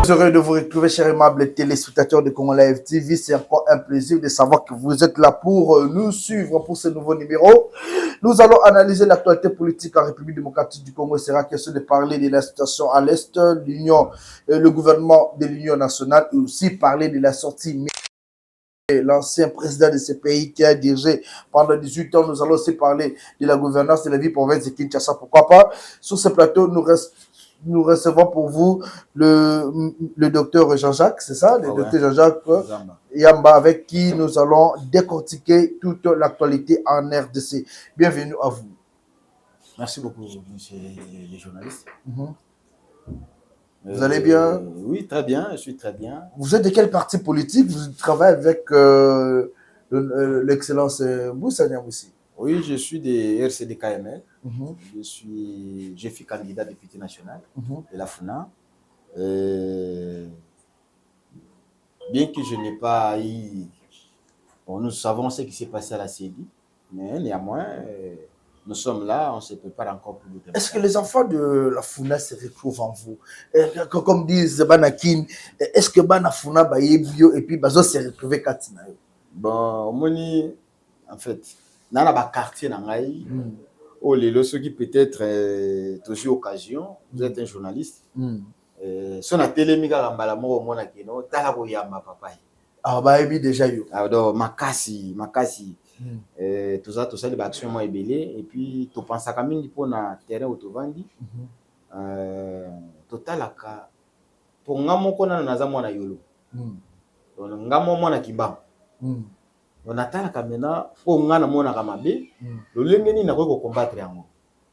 Heureux de vous retrouver, chers aimables téléspectateurs de Congo Live TV. C'est encore un plaisir de savoir que vous êtes là pour nous suivre pour ce nouveau numéro. Nous allons analyser l'actualité politique en République démocratique du Congo. Il sera question de parler de la situation à l'Est, l'Union, le gouvernement de l'Union nationale, et aussi parler de la sortie. L'ancien président de ce pays qui a dirigé pendant 18 ans. Nous allons aussi parler de la gouvernance de la vie province de Kinshasa. Pourquoi pas? Sur ce plateau, nous recevons pour vous le docteur Jean-Jacques, c'est ça? Le docteur Jean-Jacques Yamba, avec qui nous allons décortiquer toute l'actualité en RDC. Bienvenue à vous. Merci beaucoup, monsieur les journalistes. Vous allez bien? Oui, très bien, je suis très bien. Vous être de quel parti politique? Vous travaillez avec l'excellence Moussa Niamoussi? Oui, je suis des RCD-KML. Je suis candidat député national de la FUNA. Bien que je n'ai pas eu... Bon, nous savons ce qui s'est passé à la CEDI, mais néanmoins, nous sommes là, on se prépare encore pour d'autres. Est-ce que les enfants de la FUNA se retrouvent en vous? Comme disent Banakin, est-ce que Bana FUNA va y bio et puis Bazo se retrouver Katina? Bon, moni, en fait, dans la quartier nangai, oh les ceux qui peut-être toujours occasion, vous êtes un journaliste. Son a télé miga rambala mo mona kino, tala ko yamba papa. Ah bah ebi déjà yo. Alors makasi. Tout ça les actions moi belé et puis tu penses à kamini pour na terrain autovandi. Total aka pour ngamo kona naza mwana yolo. Donc ngamo mwana kimba. On attend kamena pour ngana mwana kamabe. Le lengeni na ko combattre yango.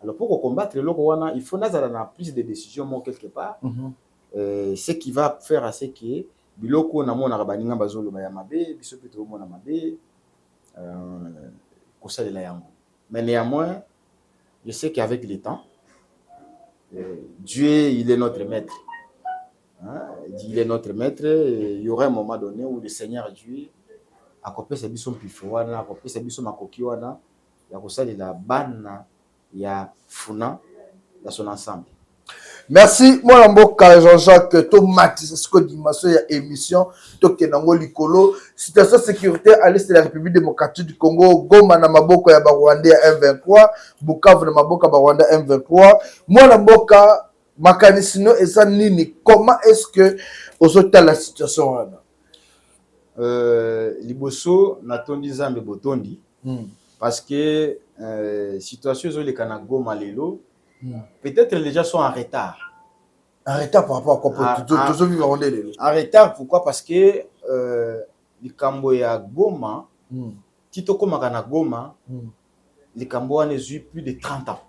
Alors pour combattre le loko wana, il faut nazala na prise de décision moi quelque part. Ce qui va faire à ce que biloko na mona baninga bazolo ba ya mabe, biso peto mona mabe. Mais néanmoins, je sais qu'avec le temps, Dieu, il est notre maître. Il est notre maître. Il y aura un moment donné où le Seigneur Dieu a coupé ses bisons pifoana, a coupé ses bisons makokiwana, il a coupé la banne, il y a Funa dans son ensemble. Merci, moi Mboka Jean-Jacques Thomas, c'est ce que dit ma émission Tokenango Likolo, situation sécurité à l'est de la République démocratique du Congo, Goma na maboko ya Rwandais M23, Bukavu na maboko ya Rwandais M23. Moi Mboka makanisino eza nini? Comment est-ce que ozota la situation là? Liboso natondi zambe botondi parce que situation zo le kana Goma lelo. Peut-être les gens sont en retard. En retard par rapport à quoi? En retard, pourquoi? Parce que les Cambo ya Goma, Tito Komakana Goma, les Cambo ont eu plus de 30 ans.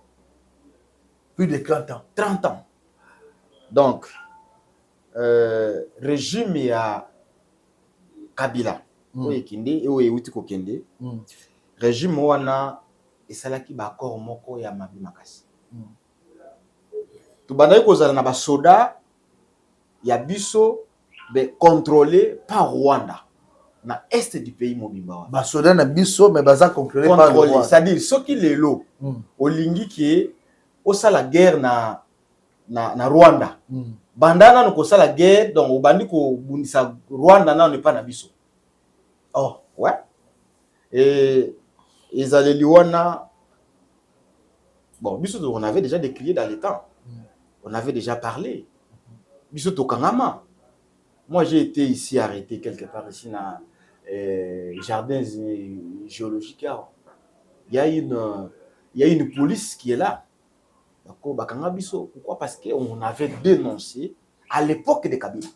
Plus de 30 ans. 30 ans. Donc, régime ya Kabila, régime wana esalaki ba accord moko ya mabi makasi. Tubandaki kozala na basoda ya biso be contrôlé par Rwanda na est du pays mobimba. Basoda na biso mais baza contrôlé par Rwanda. C'est-à-dire soki lelo olingi ki osala guerre na Rwanda. Bandana no kosala guerre donc obandi ko bundisa Rwanda na ne pas na biso. Oh, ouais. Et ezaleli wana bon, on avait déjà décrié dans les temps. On avait déjà parlé. Kangama. Moi, j'ai été ici arrêté quelque part ici dans jardins géologiques. Il y a une police qui est là. Pourquoi? Parce qu'on avait dénoncé à l'époque de Kabila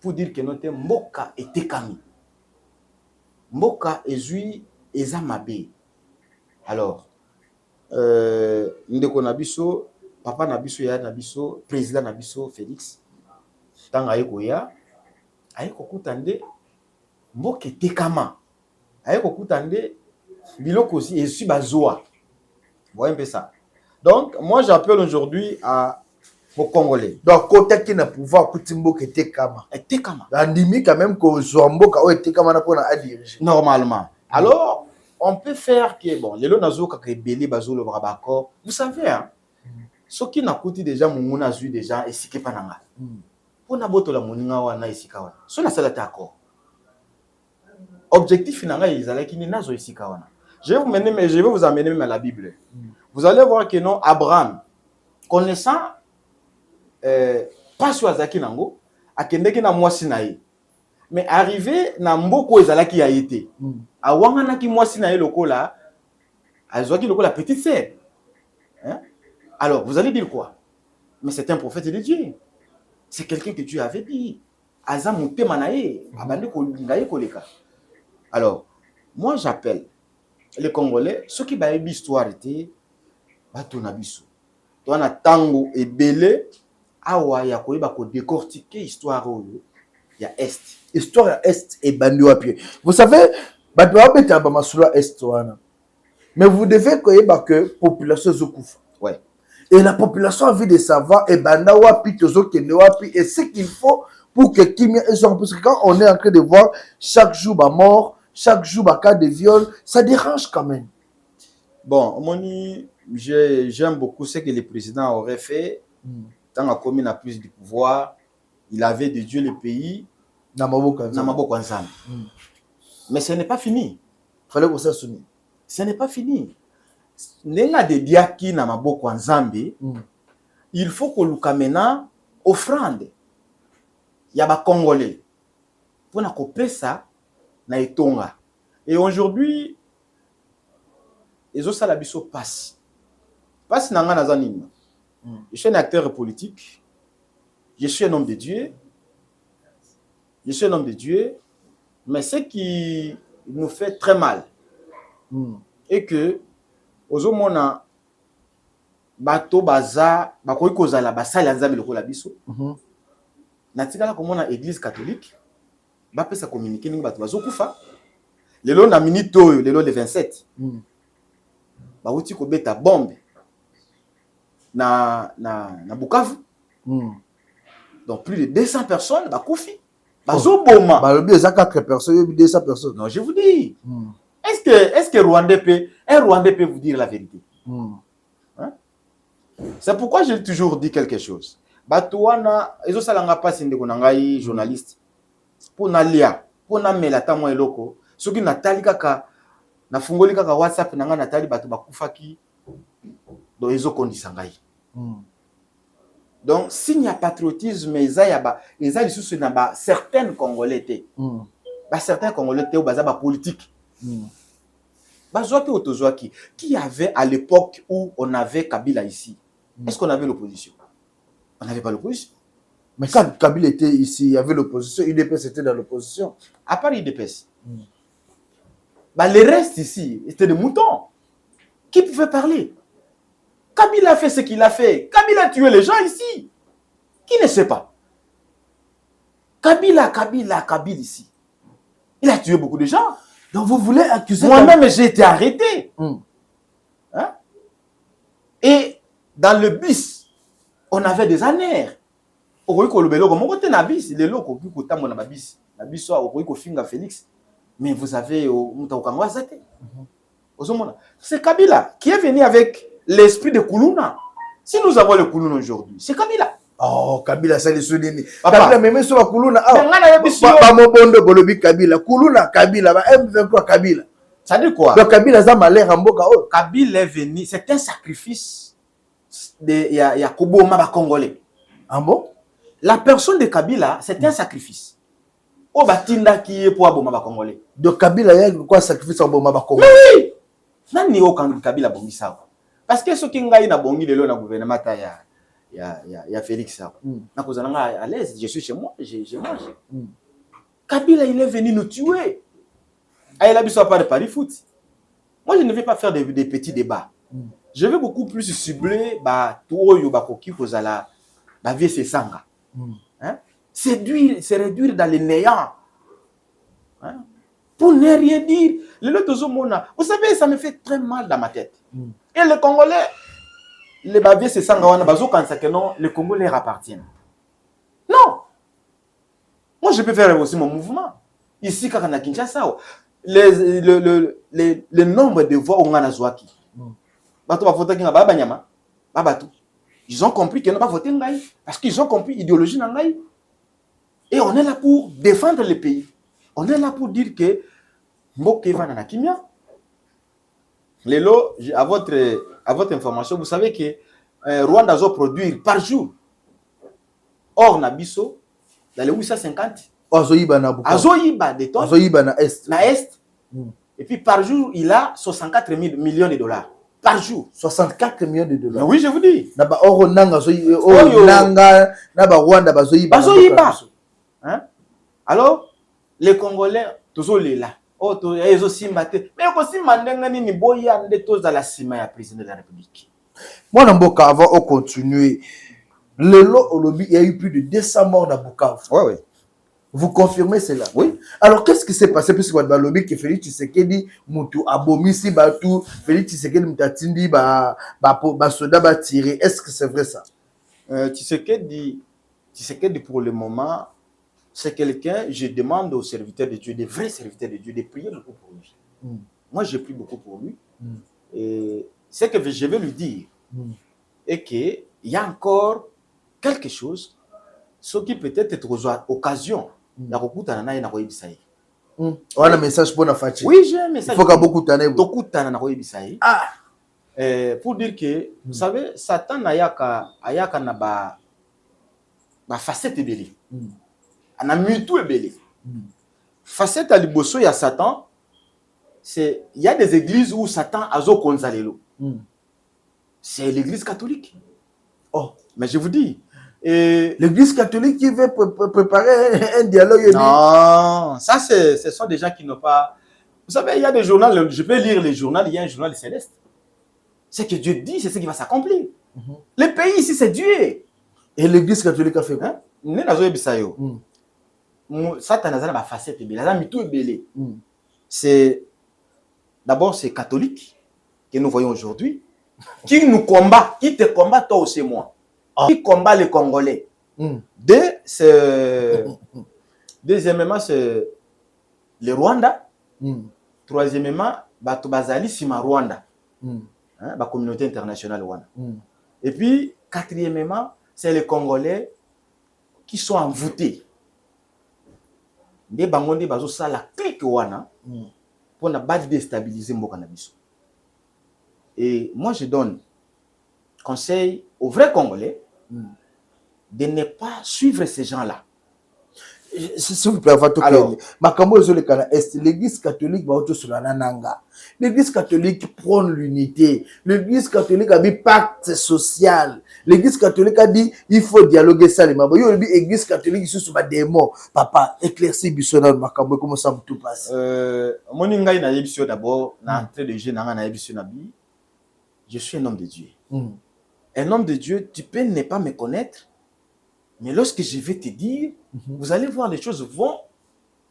pour dire que notre Mboka était Kami. Mboka ezui ezamabe. Alors, ndeko nabiso papa nabiso ya nabiso président nabiso Félix tanga yekoya ayeko kutande mboke tekama ayeko kutande biloko aussi et bazoa. Voyez un peu ça. Donc moi j'appelle aujourd'hui à au Congolais. Donc, côté qui n'a pouvoir, Koutimbo qui était kama. Était kama. Andimi quand même que Zouambo qui était kama pour la diriger. Normalement. Alors, on peut faire que, bon, les lots nazo qui belé bazo le brabako. Vous savez, hein, ce qui n'a coûté déjà, mon a vu déjà, et si qui pas nanga. Pour na boto la moninga wana ici kawana. So na sala d'accord. Objectif nanga ils allaient qui ni nazo ici kawana. Je vais vous amener même à la Bible. Vous allez voir que non, Abraham, connaissant pas sur Azaki Nango, a kendeki na mwasi na ye. Mais arrivé na mboko ezalaki a été. A wangana ki mwasi na ye lokola, a zoaki lokola petite sœur. Hein? Alors, vous allez dire quoi? Mais c'est un prophète de Dieu. C'est quelqu'un que Dieu avait dit. Aza monte manaye, abande ko ngaye koleka. Alors, moi j'appelle les Congolais, ceux qui baillent l'histoire était batona biso. Toi na tango et belé awa ya koyeba ko décortiquer histoire oyo ya est. Histoire ya est et bandi wa pied. Vous savez, batwa beta ba masula est wana. Mais vous devez koyeba que population zokufa. Ouais. Et la population a envie de savoir et banda wapi tozo kende wapi et ce qu'il faut pour que Kimia soit parce que quand on est en train de voir chaque jour ba mort, chaque jour ba cas de viol, ça dérange quand même. Bon, Moni, j'aime beaucoup ce que le président aurait fait. Tant la commune a plus de pouvoir, il avait dédié le pays Na maboko ensemble. Mais ce n'est pas fini. Fallait que ça sonne. Ce n'est pas fini. Nenga de diaki na maboko nzambe, il faut que lukamena offrande ya ba Congolais pour na kopesa na etonga. Et aujourd'hui, ezo sala biso passe. Passe nanga na zanima. Je suis un acteur politique. Je suis un homme de Dieu. Je suis un homme de Dieu. Mais ce qui nous fait très mal est que aux mona bato baza bakoki kozala basala nzambe lokola biso. Natikala komona église catholique bapesa communiquer ningi bato bazokufa. Lelo na minute oyo lelo le 27. Bauti ko beta bombe na Bukavu. Donc plus de 200 personnes bakufi. Bazoboma. Balobi eza 4 personnes, 200 personnes. Non, je vous dis. Est-ce que un Rwandais peut vous dire la vérité? Hein? C'est pourquoi j'ai toujours dit quelque chose. Batouana, ezo salanga pasi ndeko nangai journaliste. Pour nalia, pour na melata mo eloko, soki natali kaka na fungoli kaka WhatsApp nanga natali bato bakufaki do ezo kondisa ngai. Donc s'il y a patriotisme eza lisusu na ba certains Congolais té. Ba certains Congolais té ou baza ba politique. Bazwaki otozwaki qui avait à l'époque où on avait Kabila ici. Est-ce qu'on avait l'opposition? On n'avait pas l'opposition. Mais quand Kabila était ici, il y avait l'opposition, UDPS était dans l'opposition. À part UDPS. Les restes ici étaient des moutons. Qui pouvait parler? Kabila a fait ce qu'il a fait. Kabila a tué les gens ici. Qui ne sait pas? Kabila ici. Il a tué beaucoup de gens. Donc vous voulez accuser... Moi-même, j'ai été arrêté. Hein? Et dans le bus, on avait des années. Mais vous avez... C'est Kabila qui est venu avec l'esprit de Koulouna. Si nous avons le Koulouna aujourd'hui, c'est Kabila. Oh, Kabila, ça les souvenirs. Papa. Kabila, même sur la Koulouna. Pas mon bon de Bolobi Kabila. Koulouna, Kabila. M23 Kabila. Ça dit quoi? Donc Kabila, ça m'a l'air en boca. Kabila est venu. C'est un sacrifice de Yakubo Maba Congolais. Ah bon? La personne de Kabila, c'est un sacrifice. Oh, Batinda qui est pour Abomaba Congolais. Donc Kabila, il y a quoi sacrifice en Abomaba Congolais? Oui! Nani au Kabila Bongisa. Parce que ce qui est na bongi de l'eau gouvernement il y a Félix. À l'aise, je suis chez moi, j'ai mangé. Kabila, il est venu nous tuer. Il a besoin pas de Paris foot. Moi, je ne vais pas faire des petits débats. Je vais beaucoup plus cibler c'est réduire dans le néant. Hein? Pour ne rien dire. Vous savez, ça me fait très mal dans ma tête. Et les Congolais, les baviers se sentent wana bazo kanisa que non, le Congo leur appartient. Non. Moi je peux faire aussi mon mouvement. Ici quand na Kinshasa, le nombre de voix on a zwaki. Bato ba voter kinga ba nyama, ba bato. Ils ont compris qu'ils n'ont pas voté ngai parce qu'ils ont compris l'idéologie ngai. Et on est là pour défendre le pays. On est là pour dire que Mboké va na kimia. Lelo, à votre information, vous savez que Rwanda doit produire par jour. Or, Nabiso, dans les 850, Azoïba na Bukavu. Azoïba des tonnes. Azoïba na Est. Na Est. Et puis par jour, il a 64 millions de dollars. Par jour. 64 millions de dollars. Oui, je vous dis. Naba oro nanga Azoïba. Oro nanga naba Rwanda bazoïba. Bazoïba. Hein? Alors, les Congolais, toujours les là. Oh, ils ont simbaté. Mais aussi, mandengani ni boya de tous à la cima ya président de la République. Moi, dans Bukavu, avant de continuer, le lot au lobby, il y a eu plus de 200 morts dans Bukavu. Oui, oui. Vous confirmez cela? Oui. Alors, qu'est-ce qui s'est passé puisque dans le lobby que Félix Tshisekedi Moutou Abomisi Batou, Félix Tshisekedi Moutatindi ba soda ba tiré. Est-ce que c'est vrai ça? Tshisekedi pour le moment, c'est quelqu'un, je demande aux serviteurs de Dieu, des vrais serviteurs de Dieu, de prier beaucoup pour lui. Moi, j'ai prié beaucoup pour lui. Et c'est que je vais lui dire, et qu'il y a encore quelque chose, ce qui peut-être est occasion. On a un message pour la fatigue. Oui, j'ai un message. Il faut qu'il y ait beaucoup de pour dire que, vous savez, Satan ayaka na ba facette belé. On a mis tout belé. Facette à liboso ya Satan, c'est il y a des églises où Satan azo konzalelo. C'est l'église catholique. Oh, mais je vous dis, l'église catholique qui veut préparer un dialogue. Non, ça ce sont des gens qui n'ont pas. Vous savez, il y a des journaux, je peux lire les journaux, il y a un journal céleste. Ce que Dieu dit, c'est ce qui va s'accomplir. Le pays ici, c'est Dieu. Et l'église catholique a fait quoi? Satan a une facette, c'est d'abord c'est catholique que nous voyons aujourd'hui, qui nous combat, qui te combat toi aussi moi, qui combat les Congolais. Deuxièmement, c'est le Rwanda. Troisièmement, Bazali Sima Rwanda, la communauté internationale Rwanda. Et puis quatrièmement, c'est les Congolais qui sont envoûtés. Des bangonde bazo ça la clique wana pour ne pas déstabiliser Mboka na biso. Et moi je donne conseil aux vrais Congolais de ne pas suivre ces gens-là. S'il vous plaît, alors, l'église catholique va autour sur la nanga. L'église catholique prône l'unité. L'église catholique a dit pacte social. L'église catholique a dit il faut dialoguer ça. L'église catholique ici sur ma démon. Papa, éclaircis Bissona Makambo, comment ça tout passe? Moninga na yebisio d'abord, na entrée de jeu na yebisio nabi. Je suis un homme de Dieu. Un homme de Dieu, tu peux ne pas me connaître. Mais lorsque je vais te dire, vous allez voir, les choses vont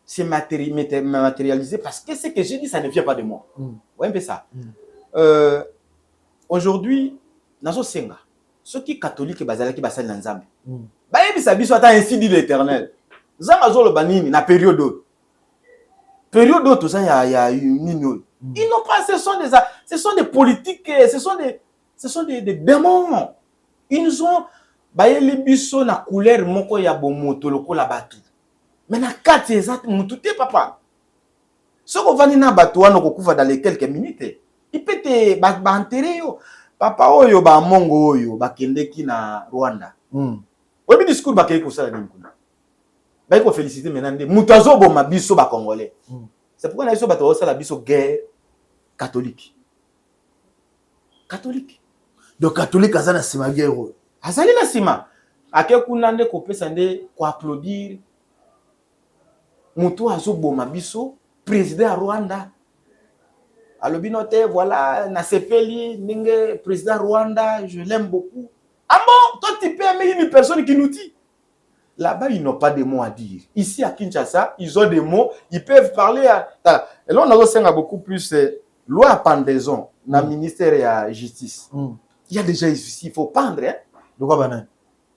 se matérialiser parce que ce que j'ai dit, ça ne vient pas de moi. Ouais, un peu ça. Aujourd'hui, dans Senga, ceux qui sont catholiques, qui basent dans Nzambe, ainsi dit l'Éternel. Zangazolo banini na période. Période tout ça, il y a une. Ils n'ont pas, ce sont des politiques, ce sont des démons. Ils nous ont. Bayeli biso na couleur moko ya bomoto lokola batu. Mais na kati exact mutute papa. Soko vani na batu wana kokufa dans les quelques minutes. Il peut te ba enterrer yo. Papa oyo ba mongo oyo ba kendeki na Rwanda. Obi discours ba kei ko sala nini kuna. Ba ko féliciter menande mutazo boma biso ba congolais. C'est pourquoi na biso bato sala biso guerre catholique. Catholique. Donc catholique azana sima guerre. Azali na sima ake kuna nde kopesa nde ko applaudir mutu azoboma biso président ya Rwanda alobi note voilà na sepeli ninge président Rwanda je l'aime beaucoup. Ah bon, toi tu peux aimer une personne qui nous dit là-bas ils n'ont pas de mots à dire. Ici à Kinshasa ils ont des mots, ils peuvent parler à et là on a beaucoup plus loi à pendaison na ministère ya justice. Il y a déjà ici, il faut pendre. Hein? De quoi banane?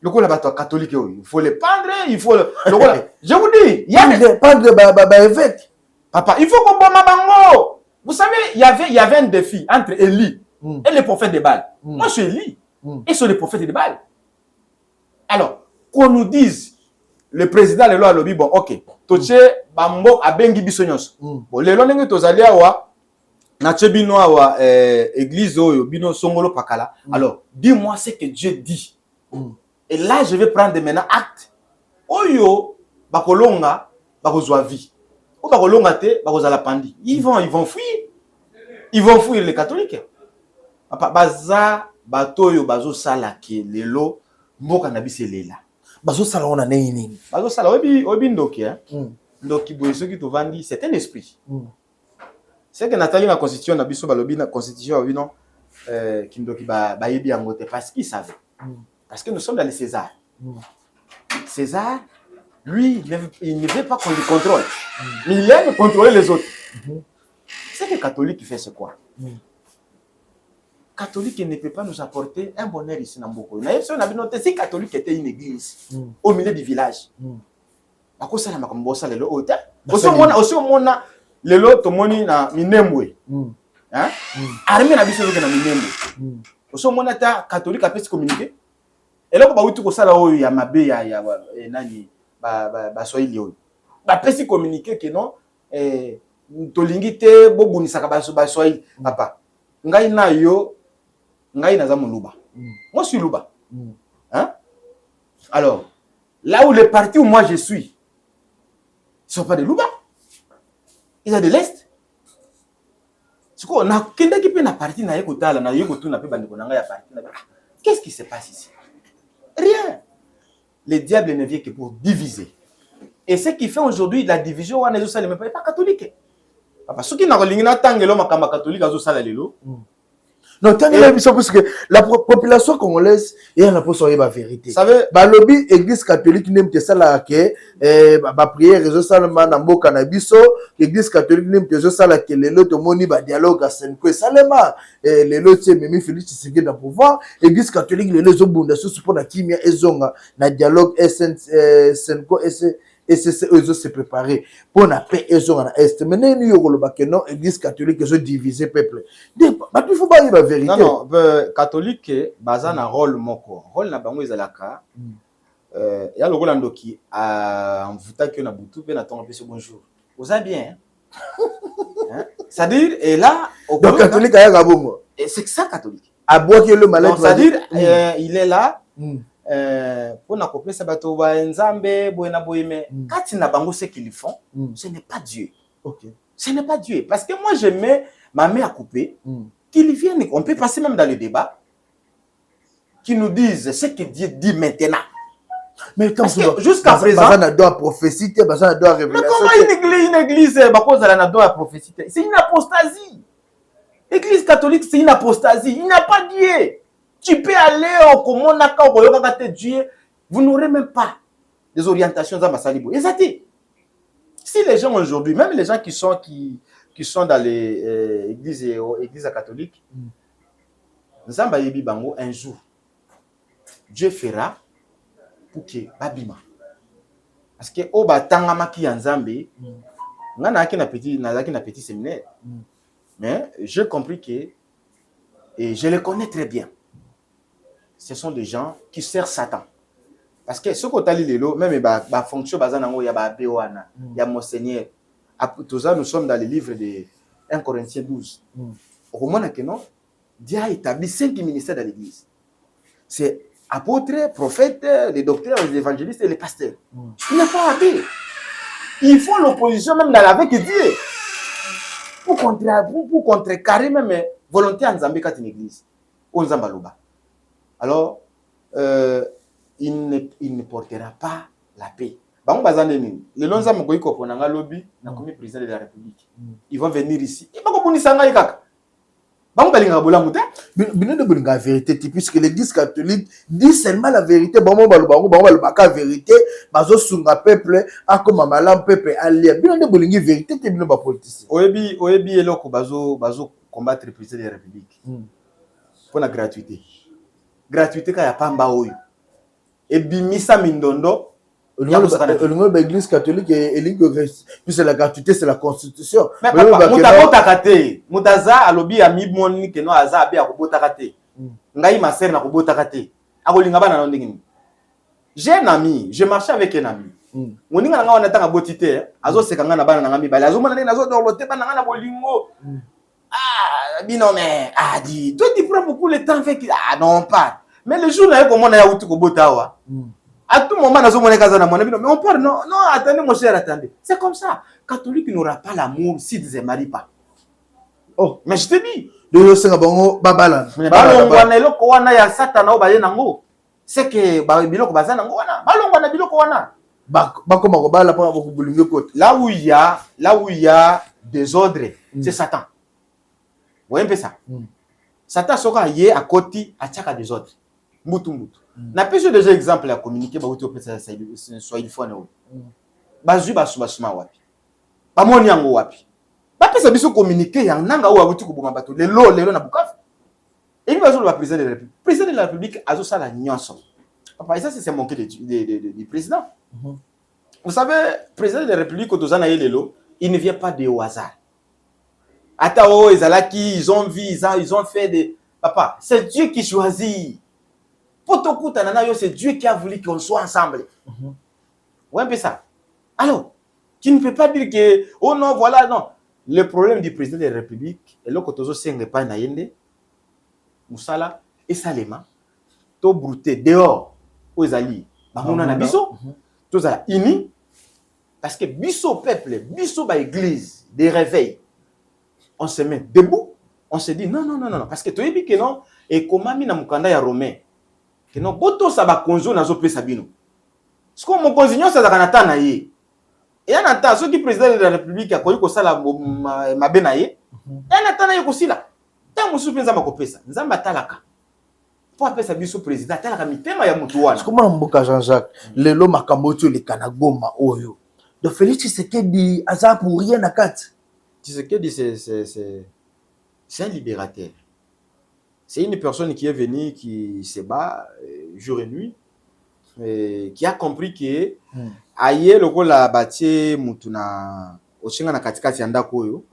Le coup là-bas, catholique, il faut les pendre, il faut le. Je vous dis, il y a des évêques. Papa, il faut qu'on bombe bango. Vous savez, il y avait un défi entre Élie et les prophètes de Baal. Moi, je suis Élie. Et sur les prophètes de Baal. Alors, qu'on nous dise, le président le loi lobby, bon, ok, toche bambo abengi bisonyos. Bon, le lonenge tozali awa, na bino awa église oyo bino songolo pakala. Alors, dis-moi ce que Dieu dit. Et là, je vais prendre maintenant acte. Oyo bakolonga bakozwa vie. Ou bakolonga te bakozala pandi. Ils vont fuir. Ils vont fuir les catholiques. Papa baza batoyo bazo sala ke lelo mboka na biselela. Bazo sala on a nini. Bazo sala obi ndoki hein. Ndoki boye soki to vandi c'est un esprit. C'est que Nathalie na constitution na biso balobi na constitution obino ki ndoki ba yebi yango te parce qu'il savait. Parce que nous sommes dans les César. César, lui, il ne veut pas qu'on le contrôle. Mais il aime contrôler les autres. C'est que le catholique fait c'est quoi? Catholique ne peut pas nous apporter un bonheur ici dans Mboko. Si catholique était une église au milieu du village, à quoi ça n'a pas comme ça le hôtel? Aussi au mona le lot tomoni na minembwe. Hein? Armée na biso na minembwe. Aussi au mona ta catholique a pu se communiquer. Et là ba wuti ko sala oyo ya mabe ya nani ba soili oyo. Ba pesi communiquer que non tolingi te bobunisaka ba soili papa. Ngai na yo ngai naza moluba. Moi je suis luba. Hein? Alors, là où les partis où moi je suis, ils sont pas de luba. Ils sont de l'est. C'est quoi na kenda ki pe na parti na yeko tala na yeko tuna pe bandiko na ngai ya parti na. Qu'est-ce qui se passe ici? Rien. Le diable ne vient que pour diviser. Et ce qui fait aujourd'hui la division, on n'est pas catholique. Parce que na catholique non, parce que la population congolaise est en la la vérité. Vous savez, le lobby église catholique n'aime que ça là que ba prière réseau salama na mboka na biso, église catholique n'aime que ça là que les lots moni ba dialogue à Senko salama les lots Mimi Félix Tshisekedi na pouvoir, église catholique les lots bunda sous pour na kimia ezonga na dialogue Senko et c'est se préparer pour la paix et sur l'est. Mais nous non église catholique se diviser peuple. Il faut pas dire la vérité. Non, catholique bazan un rôle moko. Rôle na bango ezalaka. Ya le rôle ndoki en vuta que na butu pe na tonga pe bonjour. Vous allez bien? Hein? C'est-à-dire et là donc catholique aya kabongo. Et c'est ça catholique. A boire que le malade. C'est-à-dire il est là. Pour na couper ça bateau ba nzambe boyena boyeme kati na bango ce qu'ils font ce n'est pas Dieu. OK. Ce n'est pas Dieu parce que moi je mets ma main à couper qu'ils viennent, on peut passer même dans le débat qui nous disent ce que Dieu dit maintenant. Mais quand jusqu'à présent ça doit prophétie, ça doit révélation. Mais comment une église ba cause la doit prophétie? C'est une apostasie. L'église catholique c'est une apostasie, il n'y a pas Dieu. Tu peux aller au Komonaka, au Koyokaka Dieu, vous n'aurez même pas des orientations dans Masalibo. Exactement. Si les gens aujourd'hui, même les gens qui sont dans les églises catholiques, Nzamba yebi bango un jour, Dieu fera pour que babima. Parce que au batanga maki Nzambe, ngana ki na petit séminaire. Mais j'ai compris que et je les connais très bien. Ce sont des gens qui servent Satan. Parce que ce qu'on t'a dit, même la fonction, il y a Béoana, il y a Monseigneur. Tout ça, nous sommes dans le livre de 1 Corinthiens 12. Au moment où Dieu a établi 5 ministères dans l'église. C'est apôtres, prophètes, les docteurs, les évangélistes et les pasteurs. Il n'y a pas abbé. Ils font l'opposition même dans avec Dieu. Pour contrecarrer même volonté en Zambie quand une église. Au Zambaloba. Alors, il ne portera pas la paix. Les lonza mokoiko ponanga lobby na comme président de la République. Ils vont venir ici. Ils vont komponisa ngai kaka. Bango balinga bola muta. Bino de bolinga vérité puisque l'église catholique dit seulement la vérité. Bango baloba ka vérité, bazo sunga peuple a comme malam peuple alia. Bino de bolinga vérité te bino ba politicien. Oyebi eloko bazo combattre le président de la République. Pour la gratuité. gratuité ka ya pamba oyo ebimisa mindondo L'église catholique et l'église, puis c'est la gratuité, c'est la constitution. Mais papa, mutabotaka te. Mutaza alobi ami moni ke no aza abi akobotaka te. Ngai ma sœur na kobotaka te. Akolinga bana na ndenge. J'ai un ami, je marchais avec un ami. Moninga nga wana tanga botité, azo sekanga na bana na ngami bala. Azo mona ndenge nazo dorloter bana nga na bolingo. Ah, bino mais dit, toi tu prends beaucoup le temps avec non pas. Mais le jour là comment on a outu kobotawa. À tout moment, mais on parle, non, attendez, mon cher, attendez. C'est comme ça. Catholique n'aura pas l'amour s'il ne se marie pas. Oh, mais je te dis. C'est que là où il y a désordre, c'est Satan. Vous voyez un peu ça? Satan sera yé à côté, à chaque désordre. Moutou. Na pese déjà exemple à communiquer ba wuti opesa soit il faut na wo bazui basuma wapi ba moni yango wapi ba pesa biso communiquer yang nanga wa wuti ko bonga bato lelo na Bukavu et puis bazolo ba président de la République azo sala nyonso papa ça c'est manquer du président. Vous savez président de la République otozana lelo il ne vient pas de au hasard atao ezalaki ils ont vu ils ont fait des papa c'est Dieu qui choisit. C'est Dieu qui a voulu qu'on soit ensemble. Ouais, mais ça. Alors, tu ne peux pas dire que, oh non, voilà, non. Le problème du président de la République, et là, quand on se n'est pas naïende, Moussala, et Salema, to brouté dehors, aux alliés, on a biso, tous à ini, parce que biso peuple, biso ba église, des réveils, on se met debout, on se dit non, parce que tu es dit que non, et comment mina mukanda ya romain. Que non, boto saba konzo na zo pesa bino. Ce qu'on mon consignon ça zakanata na ye. Et en attendant ceux qui président de la République a koyi ko sala mabe na ye. Et en attendant ye ko sila. Ta musu penza makopesa. Nzamba talaka. Po apesa biso président talaka mitema ya mutu wana. Comment mboka Jean-Jacques lelo makambo to le kanagoma oyo. De Félix Tshisekedi aza pour rien na kati. Tshisekedi c'est un libérateur. C'est une personne qui est venue, qui se bat jour et nuit, qui a compris que aye loko la batie mutuna oshinga na katikati ya ndako oyo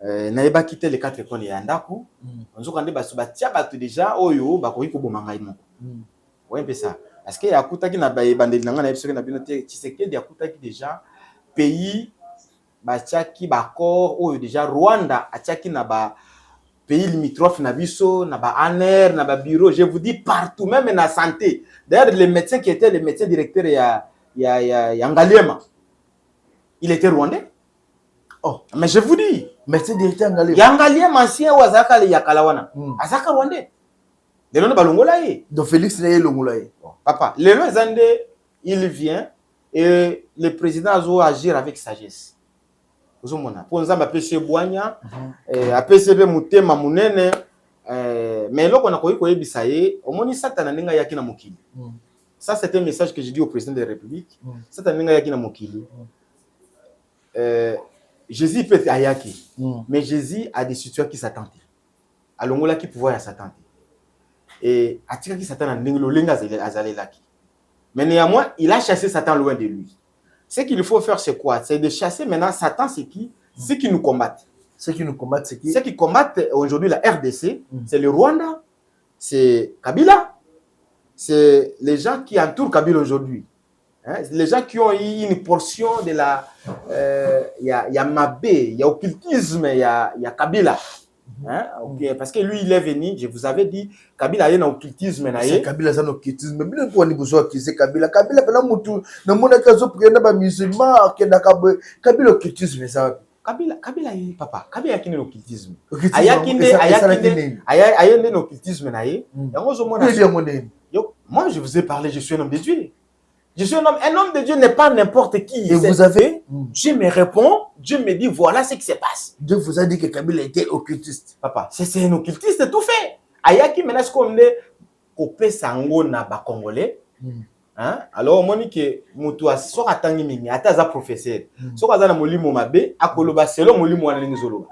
na eba quitter les quatre coins ya ndako onzo kande baso batia batu déjà oyo bakoki ko bomanga imo. Ouais un peu ça parce que yakutaki na bandeli nanga na ebiso na bino te Tshisekedi yakutaki déjà pays batiaki bakor oyo déjà Rwanda atiaki na ba pays limitrophes na biso na ba ANR na ba bureau je vous dis partout même na santé d'ailleurs les médecins qui étaient les médecins directeurs ya Ngaliema il était rwandais. Oh mais je vous dis médecin directeur Ngaliema ancien wazaka le yakalawana azaka rwandais lelo na balongola ye donc Félix na ye longola ye papa lelo zande il vient et le président azo agir avec sagesse. Pour nzamba pese boanya apese be mutema munene mais loko na koyi koyebisa ye omoni satana ninga yaki na mokili. Ça c'est un message que je dis au président de la République. Satana ninga yaki na mokili. Jésus peut ayaki mais Jésus a des situations qui s'attendent. Alongola qui pouvoir ya Satan. Et atika ki Satan ndinglo lenga azalelaki. Mais néanmoins, il a chassé Satan loin de lui. Ce qu'il faut faire, c'est quoi? C'est de chasser maintenant Satan, c'est qui? Ceux qui nous combattent. Ceux qui nous combattent, c'est qui? Ceux qui combattent aujourd'hui la RDC, c'est le Rwanda, c'est Kabila, c'est les gens qui entourent Kabila aujourd'hui. Hein? Les gens qui ont eu une portion de la... Il y a Mabé, il y a occultisme, il y a Kabila. Hein? Okay. Parce que lui, il est venu, je vous avais dit, Kabila a un occultisme. C'est Kabila a un occultisme. Mais bien pour nous voir qui c'est Kabila. Kabila fait la moutou. Dans mon cas, je prends des musulmans qui n'a Kabila occultisme ça. Kabila est papa. Kabila qui est l'occultisme. Ayakine l'occultisme naïe. Moi, je vous ai parlé, je suis un homme de Dieu. Je suis un homme de Dieu n'est pas n'importe qui. Et vous avez Dieu me répond, Dieu me dit voilà ce qui se passe. Dieu vous a dit que Kabila était occultiste. Papa, c'est un occultiste tout fait. Ayaki menace comme ne kopé sango na ba congolais. Hein? Alors on dit que mutu so atangi mingi ataza professeur. So kaza na molimo mabe akoloba selon molimo wana nzoloba.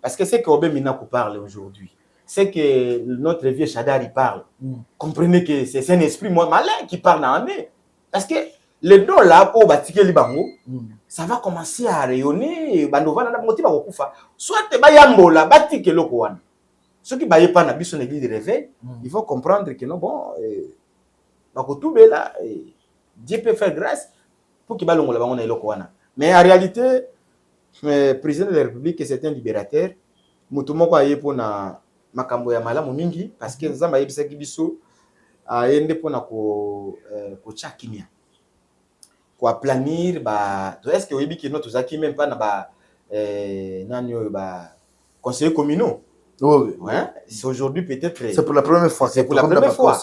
Parce que c'est que obe mina ko parle aujourd'hui. c'est que notre vieux Chadar il parle. Comprenez que c'est un esprit malin qui parle en eux. Parce que le don là, pour bâtir les bango, ça va commencer à rayonner. Soit te bayambola, bâtir que l'okoan. Ceux qui ne pas dans son église de réveil, il faut comprendre que non, bon, là, Dieu peut faire grâce pour qu'il balongo là-bas, on est l'okoana. Mais en réalité, le président de la République, c'est un libérateur. Mutumoko aye pour na makambo ya malamu mingi parce que nzamba yebisaki biso aende pona ko chakimia ko planir ba est-ce que oyebi que notre zaki même pas na ba nani ba conseillers communaux. Oui. Ouais, c'est aujourd'hui peut-être c'est pour la première fois. C'est pour la première fois.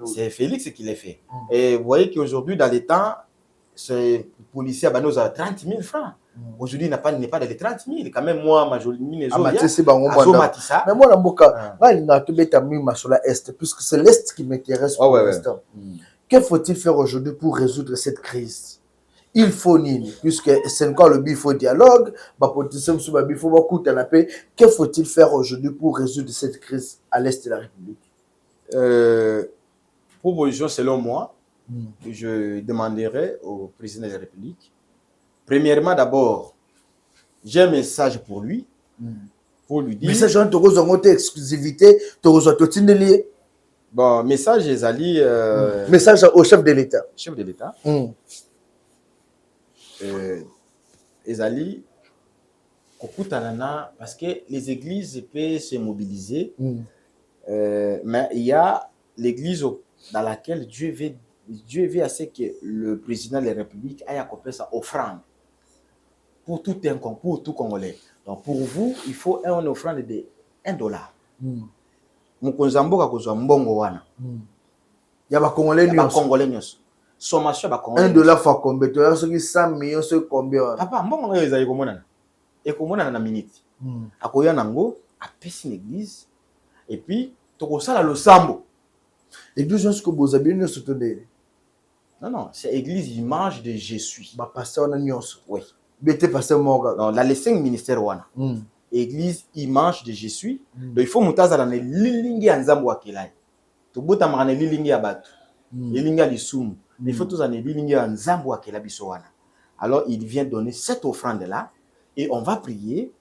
C'est Félix qui l'a fait. Et vous voyez qu'aujourd'hui dans les temps ce policier a banou 30 000 francs. Aujourd'hui, il n'est pas dans les 30 000. Quand même, moi, ma jolie mine, mais moi, la mboka, puisque c'est l'Est qui m'intéresse pour l'instant. Que faut-il faire aujourd'hui pour résoudre cette crise? Il faut nini, puisque c'est encore le bifo dialogue, que faut-il faire aujourd'hui pour résoudre cette crise à l'Est de la République? Proposition, selon moi, je demanderai au président de la République. Premièrement, d'abord, j'ai un message pour lui, pour lui dire. Message en exclusivité, bon, message Ezali. Message au chef de l'État. Chef de l'État. Ezali, parce que les églises peuvent se mobiliser, mais il y a l'église dans laquelle Dieu veut à ce que le président de la République aille accomplir sa offrande pour tout Congolais. Donc pour vous, il faut une offrande de $1. Mukonzamboka kozwa mbongo wana. Ya ba Congolais nyos. Sommation ba Congolais. $1 fa combien? Tu as 100 millions c'est combien? Papa, mbongo oyo ezali komona. Et komona na minute. Akoya nango, apesi l'église et puis tokosala le sambo. Église jusqu'au bozabi ne se tenait. Non, c'est église image de Jésus. Ba pasteur na nyos. Oui. Bete pasteur Morgan. Non, la les 5 ministères wana. Église image de Jésus. Donc il faut mutaza na lilingi ya nzambo wa kelai. To bota marane lilingi ya batu. Lilingi ya lisumu. Il faut tous en lilingi ya nzambo wa kelai biso wana. Alors il vient donner cette offrande là et on va prier.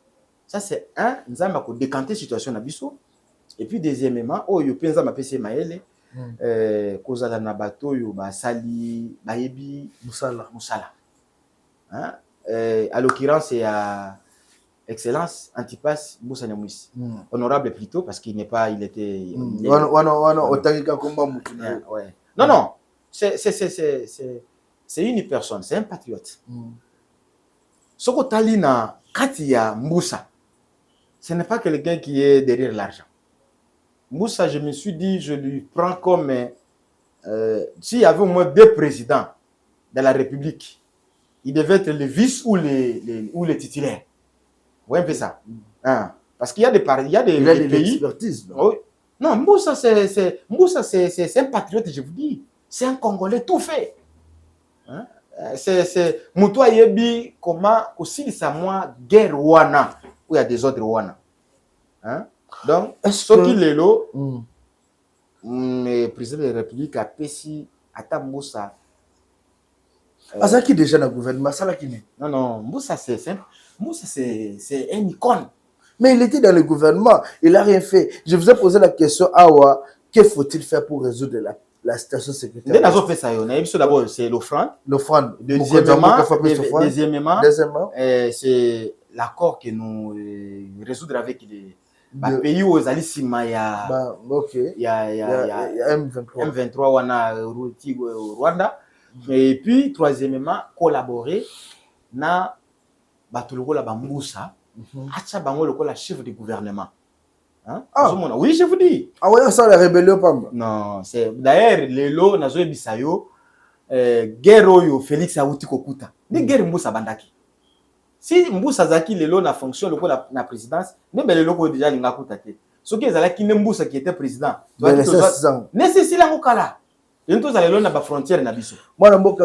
Ça c'est un nzamba ko décanter situation na biso. Et puis deuxièmement, oh yo penza ma pese maele. Kozala na bato yo basali bayebi musala. Hein? À l'occurrence, c'est à Excellence Antipas Moussa Nyamwisi. Honorable plutôt, parce qu'il n'est pas, il était... Non, c'est une personne, c'est un patriote. Soko Talina, Katia Moussa, ce n'est pas quelqu'un qui est derrière l'argent. Moussa, je me suis dit, je lui prends comme... s'il y avait au moins 2 présidents de la République, il devait être le vice ou les titulaires. Vous voyez un peu ça? Parce qu'il y a des pays... Oui. Non, Moussa, c'est un patriote, je vous dis. C'est un Congolais tout fait. C'est Moutoua Yebi, comment aussi ça moi guerre Rwanda, où il y a des autres Rwanda. Donc, ce qu'il est là, le président de la République a péci à Moussa. Ça qui déjà dans le gouvernement, ça là qui n'est. Non, Moussa c'est un icône. Mais il était dans le gouvernement, il n'a rien fait. Je vous ai posé la question, Awa, que faut-il faire pour résoudre la situation sécuritaire? D'abord, c'est l'offrande. Deuxièmement, c'est l'accord que nous résoudre avec les pays où ils allaient Simaya. Il y a M23 wana Rwanda. Et puis troisièmement, collaborer na batuloko la bamboussa. Acha bango loko la chef du gouvernement. Oui, je vous dis. Ah ouais, ça la rébellion pas. Non, c'est d'ailleurs lelo nazo bisayo guerre oyo Félix Awuti kokuta. Ni guerre Mbusa bandaki. Si Mbusa zaki lelo na fonction loko na présidence, même lelo ko déjà linga kutate. Ce qui est qui Mbusa qui était président. Nécessaire la ngokala. Moi,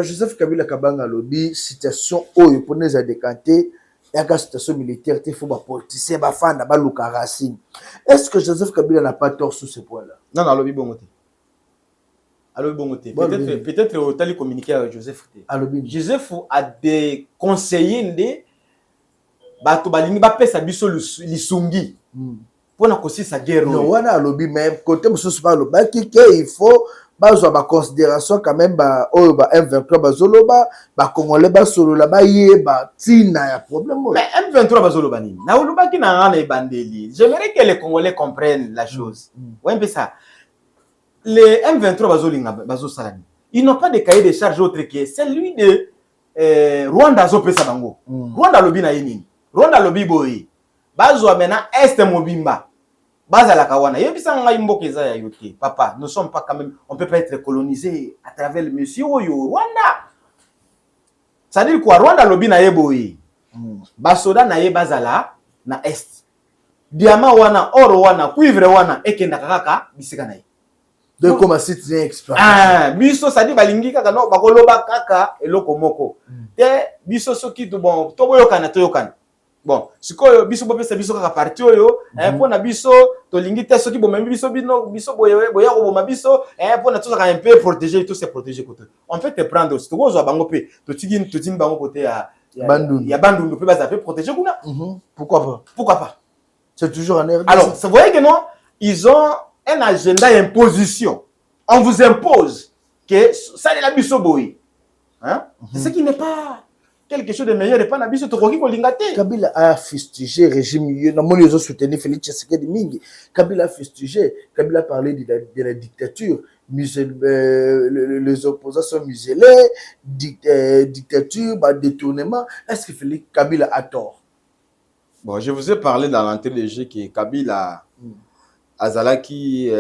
Joseph Kabila Kabanga Lobi, situation oyo pour nous a décanté Il y a une situation militaire, il faut que politicien, ma fan, ma Luka Racine. Est-ce que Joseph Kabila n'a pas tort sur ce point-là? Non, non, lobby bon côté. Peut-être au tali communiqué avec Joseph. Joseph a des conseillers de bato balingi ba pesa biso lisungi. Pour na kosi sa guerre. Non, on a lobby même côté monsieur pas le bac qui il faut bazo ba considération quand même ba o ba M23 bazolo ba congolais ba solo là ba yeba tina ya problème. Mais M23 bazolo bani. Na uluba ki na ngana ebandeli. J'aimerais que les Congolais comprennent la chose. Ouais, un peu ça. Les M23 bazo salani. Ils n'ont pas de cahier de charge autre que celui de Rwanda zo pesa bango. Rwanda lobby na yini. Rwanda lobby boy. Bazo amena est mobimba. Baza la kawana. Yebisa nga imboke za ya yote. Papa, nous sommes pas quand même, on peut pas être colonisé à travers le monsieur Oyo. Rwanda. Ça dit quoi? Rwanda lobby na yeboy. Basoda na ye bazala na est. Diamant wana, oro wana, cuivre wana, ekenda kaka bisika na ye. Donc comme si tu es expert. Ah, biso ça dit balingi kaka no bakoloba kaka eloko moko. Te biso soki to bon, to boyokana to yokana. Bon, sikoyo biso bopesa biso kaka parti oyo, pona biso to lingi te soki bomemi biso bino biso boya ko boma biso, pona to saka un peu protéger, tout se protéger côté. On peut te prendre aussi to go zo bango pe, to tini bango côté ya Bandundu. Ya Bandundu pe baza pe protéger kuna. Pourquoi pas? Pourquoi pas? C'est toujours en RDC. Alors, vous voyez que non, ils ont un agenda imposition. On vous impose que ça est la bisoboï. Hein? C'est ce qui n'est pas quelque chose de meilleur et pas la biso tokoki ko lingate. Kabila a fustigé le régime, non ils ont soutenu Félix Tshisekedi Mingi. Kabila a fustigé, Kabila a parlé de la dictature, les opposants sont muselés, dictature, détournement. Est-ce que Félix Kabila a tort? Bon, je vous ai parlé dans l'entrée de jeu que Kabila Azalaki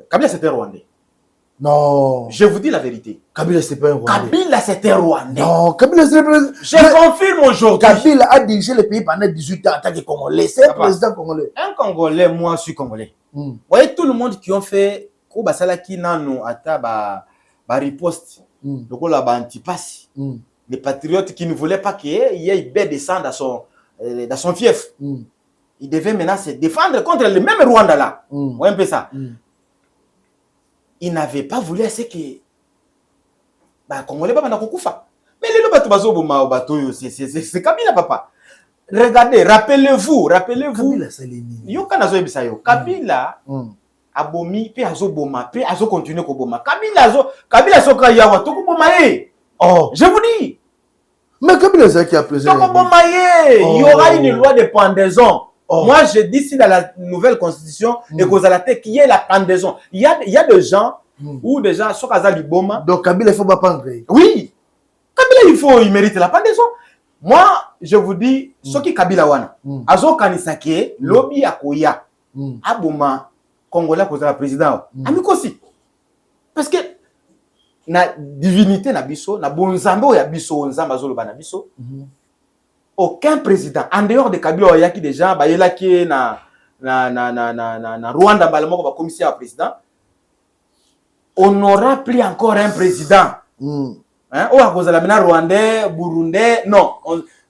Kabila c'était Rwandais. Non. Je vous dis la vérité. Kabila c'est pas un Rwandais. Kabila c'était Rwandais. Non, Kabila c'est pas... Je confirme aujourd'hui. Kabila a dirigé le pays pendant 18 ans en tant que Congolais. C'est un président congolais. Un Congolais, moi je suis Congolais. Vous voyez tout le monde qui ont fait Kobasalaki Nano Ata ba riposte. Donc on l'a antipasse. Les patriotes qui ne voulaient pas qu'il y ait Ibé descendre dans son fief. Il devait maintenant se défendre contre le même Rwanda là. Vous voyez un peu ça. Il n'avait pas voulu assez que Congolais pas maintenant kufa. Mais les lobato bazo boma au bateau c'est Kabila papa. Regardez, rappelez-vous. Kabila salini. Yo kana zo ebisa yo. Kabila abomi pe azo boma pe azo continuer ko boma. Kabila soka yawa to ko boma ye. Oh, je vous dis. Mais Kabila c'est qui a plaisir. To ko boma ye. Il y aura une loi de pendaison. Moi, je dis si dans la nouvelle constitution, et qu'il y ait la pendaison. Il y a des gens où déjà, sur Kazali Boma. Donc, Kabila, il faut pas pendre. Oui. Kabila, il mérite la pendaison. Moi, je vous dis, ce qui Kabila wana, Azo Kanisake, lobby Akoya, Aboma, Congolais, Kozala président, Amikosi. Parce que, na divinité na biso, na bonzambo ya biso, nzamba zolo bana biso, aucun président en dehors de Kabila Oyaki déjà bayela ki na Rwanda balemoko ba commissaire à président, on n'aura plus encore un président. Hein, ou à cause de la mena rwandais, burundais, non,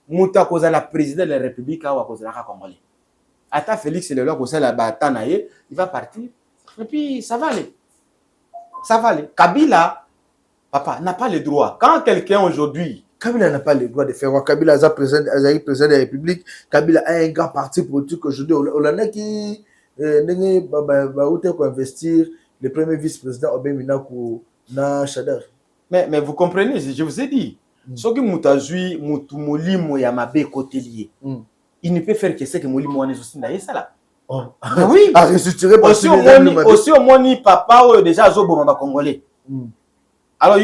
muta cause de la président de la République ou à cause de la Congolais. Ata Félix le loi cause la batanaye, il va partir et puis ça va aller. Ça va aller. Kabila papa n'a pas le droit. Quand quelqu'un aujourd'hui Kabila n'a pas le droit de faire quoi. Kabila a président de la République. Kabila a un grand parti politique aujourd'hui. On a qui investir le premier vice-président Obemina na Chadar. Mais vous comprenez, je vous ai dit, ce que Moutazui, Moutoumolimo Yamabe Kotelier, il ne peut faire que ce que Molimo en est aussi dans ça. Oui, à restructurer aussi au moins papa ou déjà Zoboma Congolais. Alors,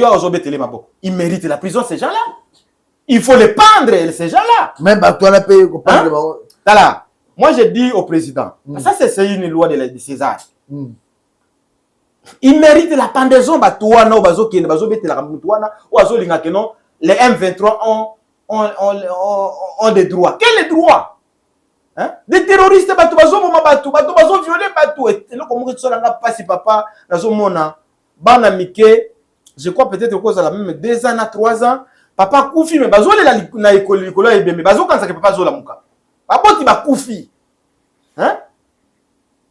il mérite la prison, ces gens-là. Il faut les pendre, ces gens-là. Même toi, on a payé. Voilà. Moi, je dis au président, ça, c'est une loi de César. Il mérite la pendaison. Les M23 ont des droits. Quels droits? Des terroristes, ils violé. Papa, je crois peut-être que ça a même 2 ans, 3 ans. papa kufi mais bazole na ekolo ebembe bazokanisa que papa zola muka baboti bakufi hein.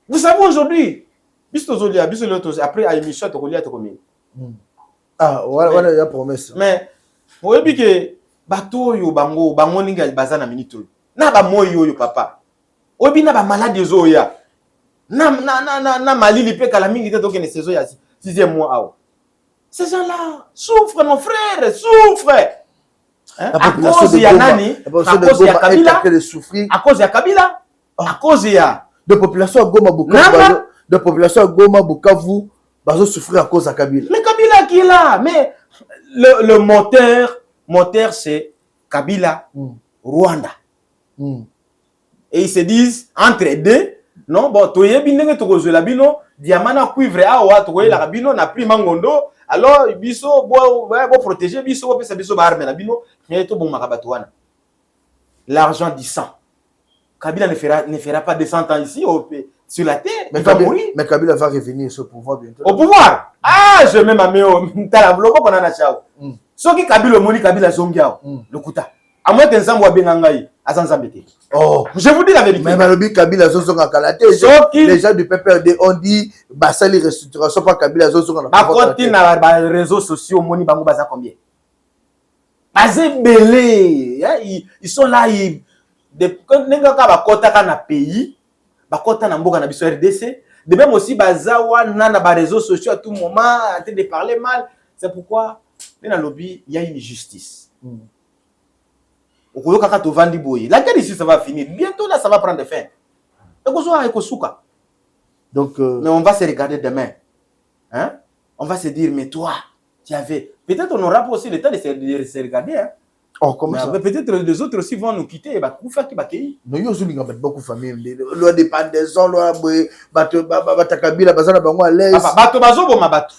Vous savez aujourd'hui biso zolia biso loto après à émission to kolia to combien ah voilà la promesse mais oyebi que bato oyo bango ninga bazana minute na ba moyo oyo papa oyebi na ba malade zoya na malili pe kala mingi te to kene saison ya 6e mois awa. Ces gens-là souffrent, mon frère, souffrent. Hein? À cause de Nani, à cause de Kabila, à cause de Kabila, à cause de de population à Goma Bukavu, de population à Goma Bukavu, bazo souffrir à cause de Kabila. Mais Kabila qui est là, mais le moteur c'est Kabila, Rwanda. Et ils se disent entre deux, non bon, toye binenge tokozela bino, diamana cuivre awa toye la bino na prix mangondo. Alors, biso bo protéger biso bo pesa biso ba arme na bino, mais to bon makabato wana. L'argent du sang. Kabila ne fera pas 200 ans ici sur la terre. Mais Kabila va revenir sur le pouvoir bientôt. Au pouvoir. Ah, je mets ma méo tala bloco qu'on a na chao. Soki Kabila moni Kabila zongiao, le kuta. À moins qu'un sambo bengangai, azanzambete. Oh, je vous dis la vérité. Mais Malobi Kabila zozonga kalate. Les gens du PPRD ont dit basali restructuration par Kabila zozonga. Ba côté na ba réseaux sociaux moni bango baza combien? Bazé belé, ils sont là quand nenga ka ba kota ka na pays, ba kota na mboka na biso RDC, de même aussi bazawa na ba réseaux sociaux à tout moment en train de parler mal. C'est pourquoi dans le lobby, il y a une justice. La guerre ici, ça va finir. Bientôt, là, ça va prendre fin. Donc, mais on va se regarder demain. Hein? On va se dire, mais toi, tu avais... Peut-être on n'aura pas aussi le temps de se regarder. Hein? Oh, comment ça? Peut-être les autres aussi vont nous quitter. Bah, non, il y a beaucoup de familles. Loi de pendaison, loi de Batakabila, Bazana Bango à l'aise. Bato bazo boma bato.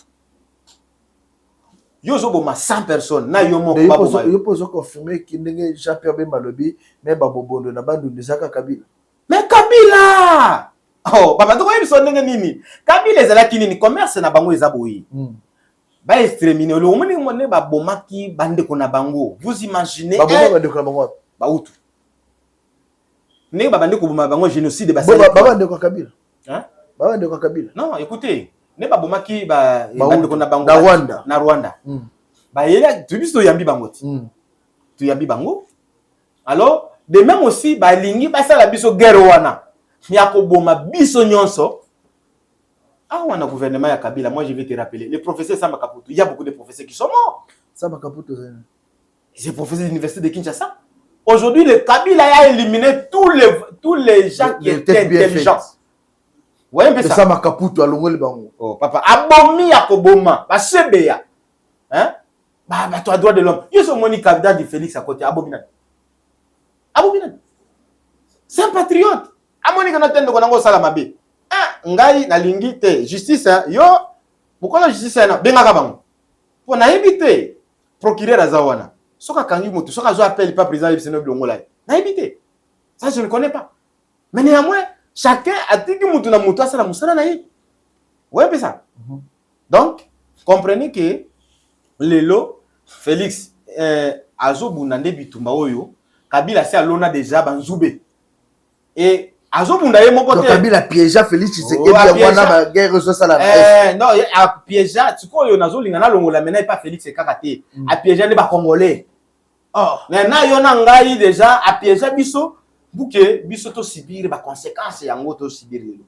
Yo zo boma 100 personnes. Na yo moko ba boma. Yo poso confirmer que Jean-Pierre Bemba Lobi, mais Babobondo na bandu Nisaka Kabila. Mais Kabila! Oh, papa, tu vois, ils sont nini. Kabila ezala kinini commerce na bango ezaboyi. Ba exterminer le omoni mone ba bomaki bande ko na bango. Vous imaginez ba bomba bande ko na bango. Ba utu. Ne ba bande ko boma bango génocide ba bande ko Kabila. Hein? Ba bande ko Kabila. Non, écoutez, ne ba bomaki ba bande ko na bango na Rwanda. Ba yela tu biso yambi bango ti. Tu yambi bango. Alors, de même aussi ba lingi ba sala biso guerre wana. Ya ko boma biso nyonso. Ah, on a gouvernement ya Kabila. Moi, je vais te rappeler. Le professeur Samba Kaputu. Il y a beaucoup de professeurs qui sont morts. Samba Kaputu, c'est le professeur de l'université de Kinshasa. Aujourd'hui, le Kabila a éliminé tous les gens qui étaient intelligents. Vous voyez un peu ça? Samba Kaputu, allons le bango. Oh, papa. Abomi ya koboma. Ba sebeya. Hein? Bah, toi, droit de l'homme. Ils sont moni candidat de Félix à côté. Abominable. Abominable. C'est un patriote. Amoni kanatende konango salamabe. Ngai na lingi te justice yo pourquoi la justice na benga bango pour na éviter procureur azawana soka kangi mutu soka zo appelle pas président Ibseno Blongola na éviter ça je ne connais pas mais néanmoins chacun a dit que mutu na mutu asala musala na yi ouais c'est ça donc comprenez que lelo Félix azobuna nde bitumba oyo Kabila c'est alona déjà banzube et azobunda ye moko te Kabila piéja Félix Tshisekedi ya wana ba guerre so sala non a piéja tiko yo nazolinga na longola mena pas Félix kaka te a piéja ne ba congolais oh mais na yo na ngai déjà a piéja biso buke biso to subir ba conséquences yango to subir lelo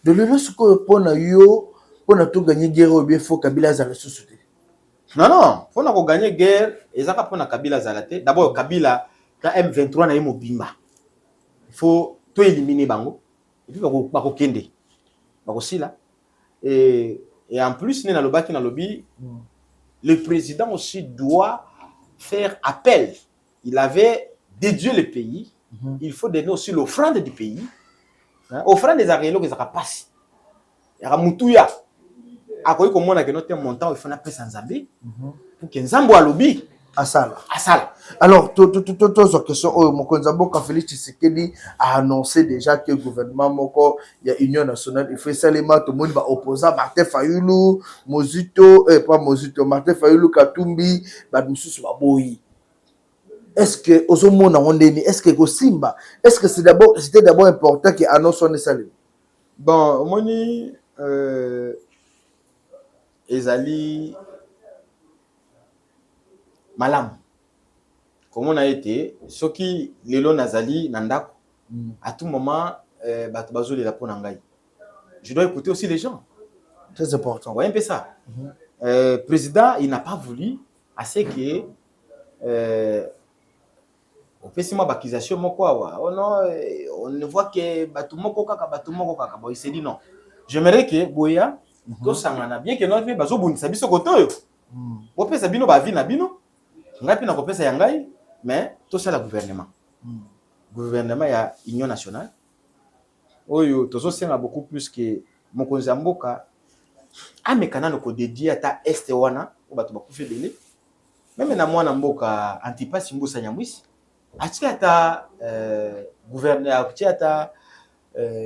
de lelo siko pona yo pona to gagner guerre ou bien faut Kabila za la société non faut na ko gagner guerre ezaka pona Kabila za la te d'abord Kabila ta M23 na yemo bimba il faut tout éliminer bango et puis bako kende bako sila et en plus na lobaki na lobby le président aussi doit faire appel. Il avait dédié le pays, il faut donner aussi l'offrande du pays, offrande des arélos que ça passe ya mutuya akoyi komona que notre montant il faut na pesa nzambe pour que nzambo a lobby Asala. Alors, toute question, Mokonzambo, quand Félix Tshisekedi a annoncé déjà que le gouvernement Moko, il y a Union nationale, il fait seulement tout le monde va opposer Martin Fayulu, Mozito, pas Mozito, Martin Fayulu, Katumbi, Badoussous, Baboyi. est-ce que au monde on est-ce que Simba est-ce que c'était d'abord important que annonce on salé bon moni ezali malam comme on a été ce qui lelo nazali nandako à tout moment bato bazolela po na ngai je dois écouter aussi les gens. Très important. Vous voyez un peu ça. Président, il n'a pas voulu assez que on fait si moi accusation mon quoi. Oh non, on ne voit que batumoko kaka. Bon, il s'est dit non. J'aimerais que Boya to sangana bien que non fait bazo bunisa biso kotoyo. Bo pesa bino ba vie na bino. Ngapi na ko pesa ya ngai, mais to ça la gouvernement. Gouvernement ya Union nationale. Oyo tozo senga beaucoup plus que mokonzi mboka amekana no ko dédié ata este wana o bato bakufe belé même na mwana mboka Antipas Mbusa Nyamwisi atia ata gouverneur atia ata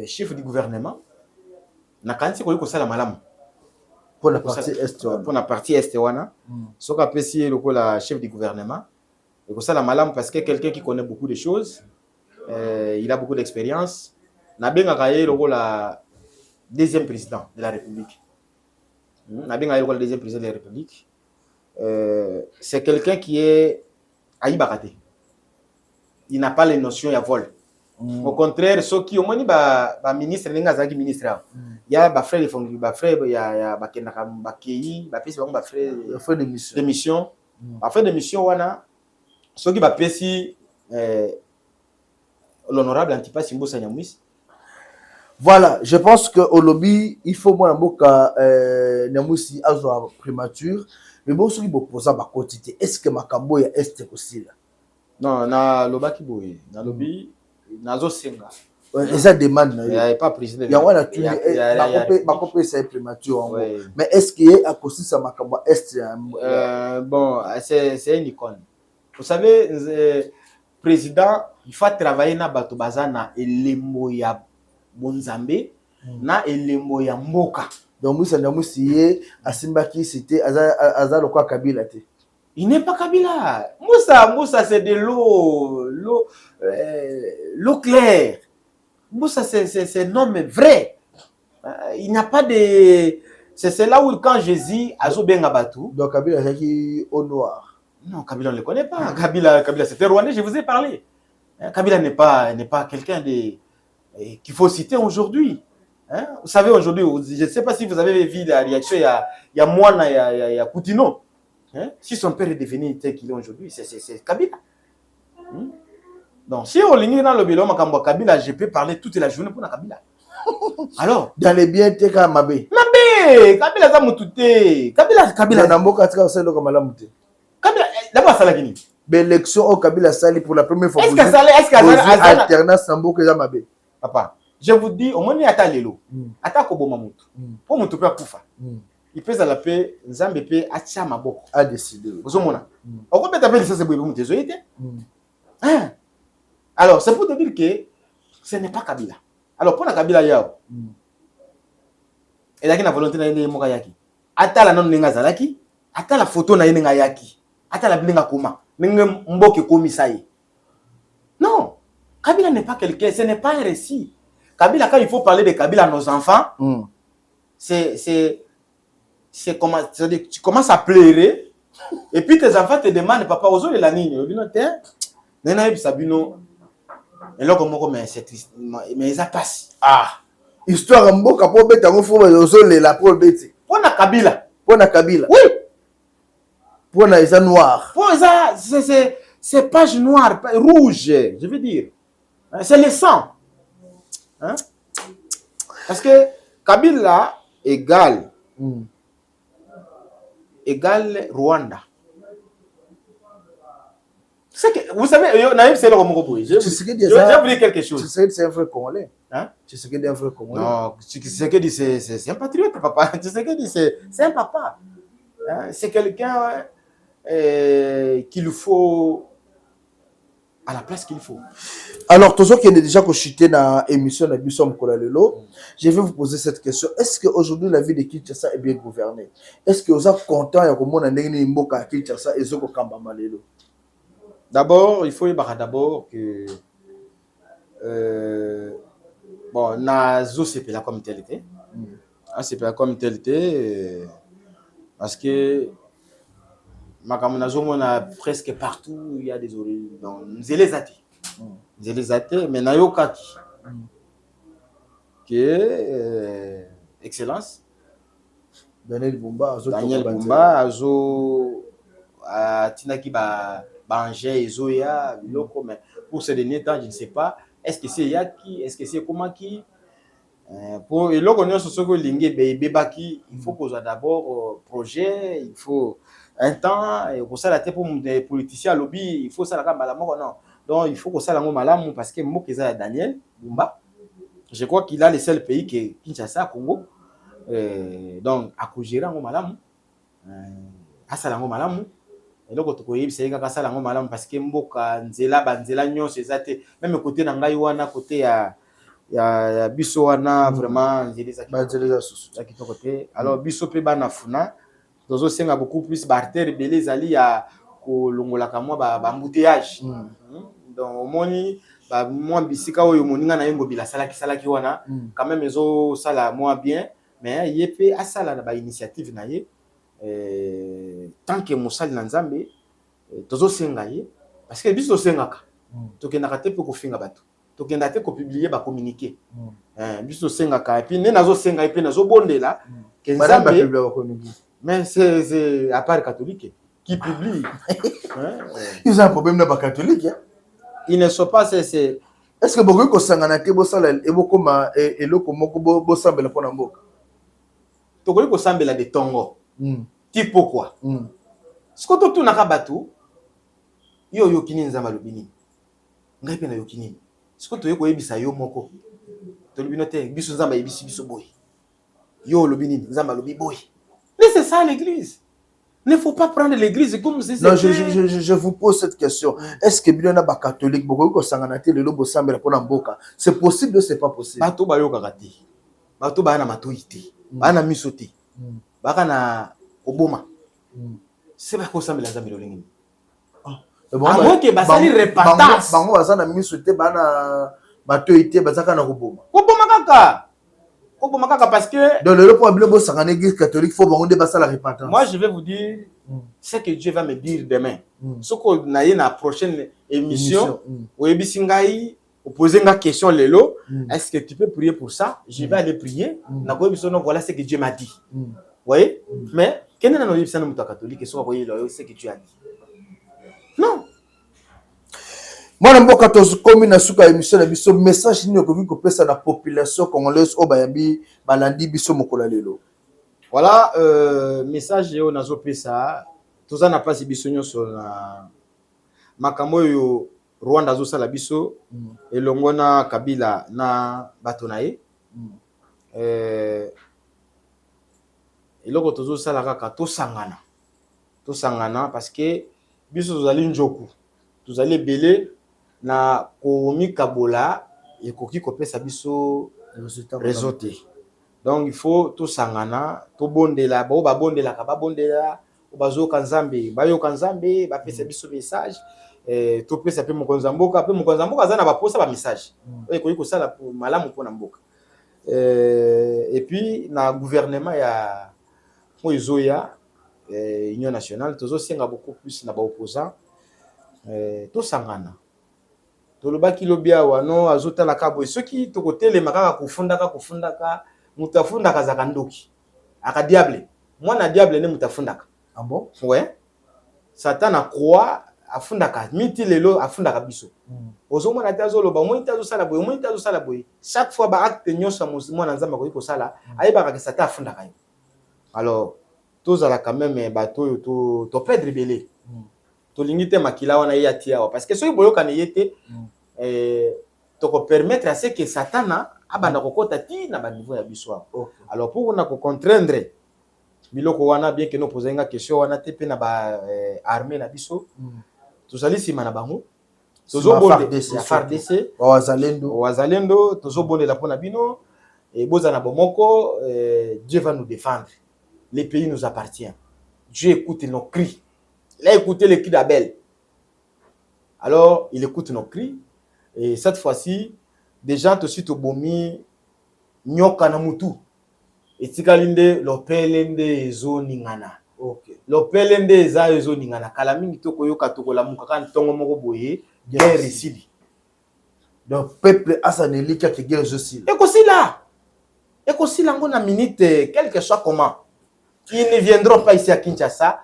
chef du gouvernement na kanti ko sala malamu pour la partie est wana pour la partie est wana soka pesi lokola chef du gouvernement et ko sala malamu parce que quelqu'un qui connaît beaucoup de choses il a beaucoup d'expérience na benga kaye lokola deuxième président de la République. Le deuxième président de la République. C'est quelqu'un qui est aïbaraté. Il n'a pas les notions de vol. Au contraire, ceux qui au moins ministre, ministre, il y a des frères de fonction, des frères, il y a des frères de mission. Frères de mission, wana ceux qui bapesi l'honorable Antipas Mbusa Nyamwisi. Voilà, je pense que au lobby, il faut moi mboka Nyamwisi azo prémature, mais bon ceux qui boposa ba quantité, est-ce que makambo ya est possible? Non, na lobaki boye, na lobby nazo senga. Ça demande il y a pas président. Il y a wana tu bakopé c'est prémature. Mais est-ce qu'il y a aussi ça makambo est bon, c'est une icône. Vous savez président, il faut travailler na bato bazana elembo ya Bonzambe na elembo ya mboka. Donc Moussa Nyamwisi asimbaki c'était Aza lokwa Kabila te. Il n'est pas Kabila. Moussa c'est de l'eau claire. Moussa c'est un homme vrai. Il n'y a pas de c'est là où quand Jésus azo benga batu. Donc Kabila c'est qui au noir. Non, Kabila on ne le connaît pas. Kabila c'était Rwandais, je vous ai parlé. Kabila n'est pas quelqu'un de qu'il faut citer aujourd'hui. Hein? Vous savez, aujourd'hui, je ne sais pas si vous avez vu la réaction, il y a Moana, il y a Koutino. Hein? Si son père est devenu tel qu'il est aujourd'hui, c'est Kabila. Donc, si on ligne dans le bilan, Kabila, je peux parler toute la journée pour Kabila. Alors, dans les biens, tu as Mabé. Kabila, ça m'a touté. Kabila, Namboka, tu as fait le Kamalamute. Kabila, d'abord, ça l'a gagné. L'élection au Kabila Sali pour la première fois. Est-ce que ça a alternance Namboka Zamabé? Papa, je vous dis, au moins, il y a ta lelo. Ata kobo mamutu. Pour mutu pe kufa. Il pèse à la paix, Nzambe pe atia maboko. A décidé. Vous avez on peut taper ça c'est pour vous désolé. Alors, c'est pour te dire que ce n'est pas Kabila. Alors, pour la Kabila yao. Et là qui na volonté na yene moka yaki. Ata la non nenga zalaki, ata la photo na yene yaki. Ata la blinga koma. Nenga mboke komi sai. Non. Kabila n'est pas quelqu'un, ce n'est pas un récit. Kabila, quand il faut parler de Kabila à nos enfants, c'est comment, tu commences à pleurer, et puis tes enfants te demandent, papa, ozo le lanine, nena sabino, et là comme c'est triste, mais ça passe. Ah, histoire mboka pour beta mo faut ozo le la pour beti. Pour na Kabila. Oui. Pour na isa noir. Pour ça, c'est page noire, rouge, je veux dire. C'est le sang. Hein? Parce que Kabila égale Rwanda. Que, vous savez, c'est le je vais vous dire quelque chose. Tu sais que c'est un vrai Congolais. Hein? Tu sais que c'est un vrai Congolais. Non, tu sais que c'est un patriote, papa. Tu sais que c'est un papa. Hein? C'est quelqu'un qu'il faut à la place qu'il faut. Alors, tous ceux qui ont déjà consulté dans l'émission de Bissom Kolalelo, je vais vous poser cette question. Est-ce qu'aujourd'hui, la vie de Kinshasa est bien gouvernée? Est-ce que vous êtes content de comment on a Mboka à Kinshasa et Zoko Kamba Malelo? D'abord, il faut y avoir d'abord que bon, nazo c'est la comme tel était. C'est pas comme tel était parce que makambo nazo mona presque partout il y a des origines. Donc, nzele zati. Nzele zati mais nayo kaki. Que excellence Daniel Bumba azo atinaki ba banger ezoya biloko mais pour ce dernier temps je ne sais pas est-ce que c'est yaki est-ce que c'est comment qui pour eloko nyonso soki olingi ebebaki il faut kozwa d'abord projet il faut un temps kosala te pour politicien alobi il faut salaka mbala moko non donc il faut kosala yango malamu parce que mboka eza ya Daniel Bumba. Je crois qu'il a le seul pays que Kinshasa, Congo. Donc, à Kougéra, on malamu. À Salango malamu. Et donc, tu connais, c'est qu'à Salango malamu parce que Mboka, Nzela, Banzela, Nyon, c'est ça. Même côté Nangaïwana, côté ya Bissowana, vraiment, Nzela, qui côté. Alors, Bisso Peba Nafuna, dans un sens, beaucoup plus barter, belé, zali, ya Kolongola, Kamwa, embouteillage. Donc, au moins, moi bisika oyo moninga na yengo bila salaki wana quand même ezo sala moins bien mais yepe asala na ba initiative na ye tant que mosali na nzambe tozo senga ye parce que biso sengaka tokenda te pe ko finga bato tokenda te ko publier ba communiquer biso sengaka et puis ne nazo senga et puis nazo bondela que nzambe mais c'est à part catholique qui publie ils ont un problème na ba catholique il ne sont pas c'est est-ce que beaucoup ko sangana te bo sala e boko ma eloko moko bo sambela pona mboka to ko sambela de tongo ti pourquoi ce que to tunaka batu yo yokini nzamba lobini ngai pe na yokini ce que to yeko yebisa yo moko to lobino te biso nzamba yebisi biso boy yo lobini nzamba lobi boy mais c'est ça l'église. Il ne faut pas prendre l'église comme si c'était... Non, je vous pose cette question. Est-ce que bien ba catholique beaucoup sanganate le lobo sambela pona mboka? C'est possible ou c'est pas possible? Bato ba yo kakati. Bato ba na matoiti. Ba na misoti. Ba kana oboma. C'est pas ko sambela nzambe lolingi. Moi que basali repentance. Bango bazana misoti ba na matoiti bazaka na oboma. Oboma kaka. Parce que dans le problème de l'église catholique, il faut la repentance. Moi, je vais vous dire ce que Dieu va me dire demain. Ce qu'on a eu dans la prochaine émission, où Ebisingaï poser une question lelo, est-ce que tu peux prier pour ça? Je vais aller prier. Voilà ce que Dieu m'a dit. Vous voyez? Mais quel est le catholique? Ce que tu as dit. Non. Moi, je suis comme une souka émission, un message qui est la population congolaise au Bayambi, Balandi, Bisso Mokolalelo. Voilà, message yo nazo pesa. Tout ça n'a pas si biso sur la makambo yo Rwanda zo sala biso et longona Kabila na batonaye. Et loko tozo sala kaka to sangana parce que biso tozali njoku. Tozali belé na komi kabola et koki kopesa biso réseauté. Donc il faut tout sangana to bondela ba bondela ka ba bondela bazo kanzambe bayo kanzambe ba pesa biso message to pesa pe mokonza mboka zana ba posa ba message koki ko sala pour malamu pona mboka et puis na gouvernement ya Moizoya Union nationale tozo senga beaucoup plus na ba opposant to sangana tolobaki lobia wano azotala kabo soki tokotele makaka kufundaka mutafundaka za kandoki aka diable mwana diable ne mutafundaka ah bon ouais satan a croix afundaka miti lelo afundaka biso ozomona tazo loba mo tazo sala boy chaque fois ba acte nyonso mwana nzamba ko sala ayebaka que satan afundaka yo alors tozala quand même bato to perdre belé tolingi makila wana yatia parce que soki boyoka ne yete to ko permettre à ce que satana abanda kokota ti na ba niveau ya biso. Alors pour on a ko contraindre biloko wana bien que nous poser une question wana te pe na ba armée na biso tozali sima na bango tozo bonde FARDC wazalendo tozo bonde la pona bino et boza na bomoko Dieu va nous défendre. Les pays nous appartient. Dieu écoute nos cris. Il a écouté les cris d'Abel. Alors, il écoute nos cris. Et cette fois-ci, des gens tout de suite au bomi, nyoka na mutu. Et tikalinde, lopelende zo ningana. Ok. Lopelende za zo ningana. Kalamingi toko yoka toko la mukaka ntongo moko boye, guerre isili. Donc, peuple a sa nélika qui guerre aussi. Et qu'aussi là, na minute, quel que soit comment, ils ne viendront pas ici à Kinshasa.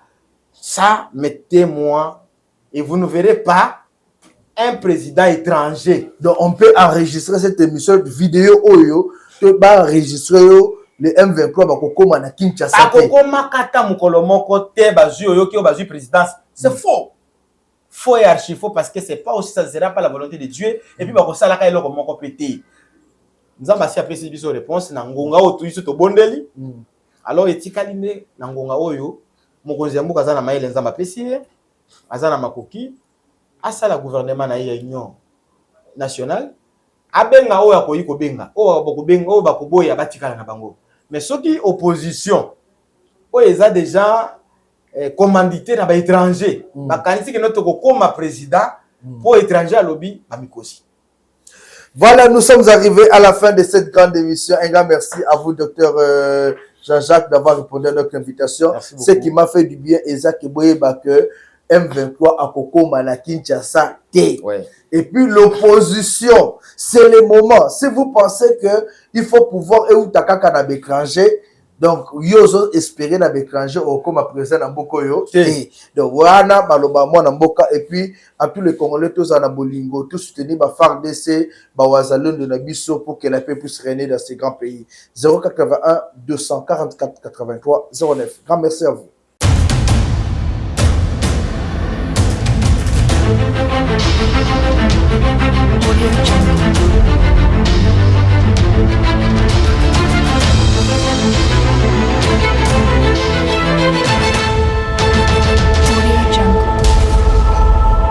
Ça, mettez-moi, et vous ne verrez pas un président étranger. Donc, on peut enregistrer cette émission de vidéo Oyo, que va enregistrer le M23 bakokoma na Kinshasa. Bakokoma kata mukolo moko te bazu oyo ki bazu présidence. C'est faux. Faux et archi faux parce que c'est pas aussi, ça ne sera pas la volonté de Dieu. Et puis bakosala ka eloko moko pété. Nous avons assez apprécié biso réponse na ngonga o tu to bondeli. Alors etikali ne na ngonga oyo mokonzi ya mbuka za na maele nzamba pesi azana makoki asala gouvernement na union nationale abenga oyo akoyi kobenga oyo bakoboya batikala na bango. Mais ceux qui opposition oyo eza déjà commandité na ba étranger bakanisi que notre kokoma président pour étranger à lobby bamikosi. Voilà, nous sommes arrivés à la fin de cette grande émission. Un grand merci à vous, docteur Jean-Jacques, d'avoir répondu à notre invitation. Ce qui m'a fait du bien, Isaac Eboyeba, que M23 à Kokoma na Kinshasa T. Ouais. Et puis l'opposition, c'est le moment. Si vous pensez que il faut pouvoir et ou takaka na l'étranger, donc yozo espérer na l'étranger ou comme président na mboko yo. Donc wana baloba mo na mboka et puis à tous les Congolais tous en bolingo, tous soutenir ba FARDC, ba wazalendo de na biso pour que la paix puisse régner dans ces grands pays. 081 244 83 09. Grand merci à vous.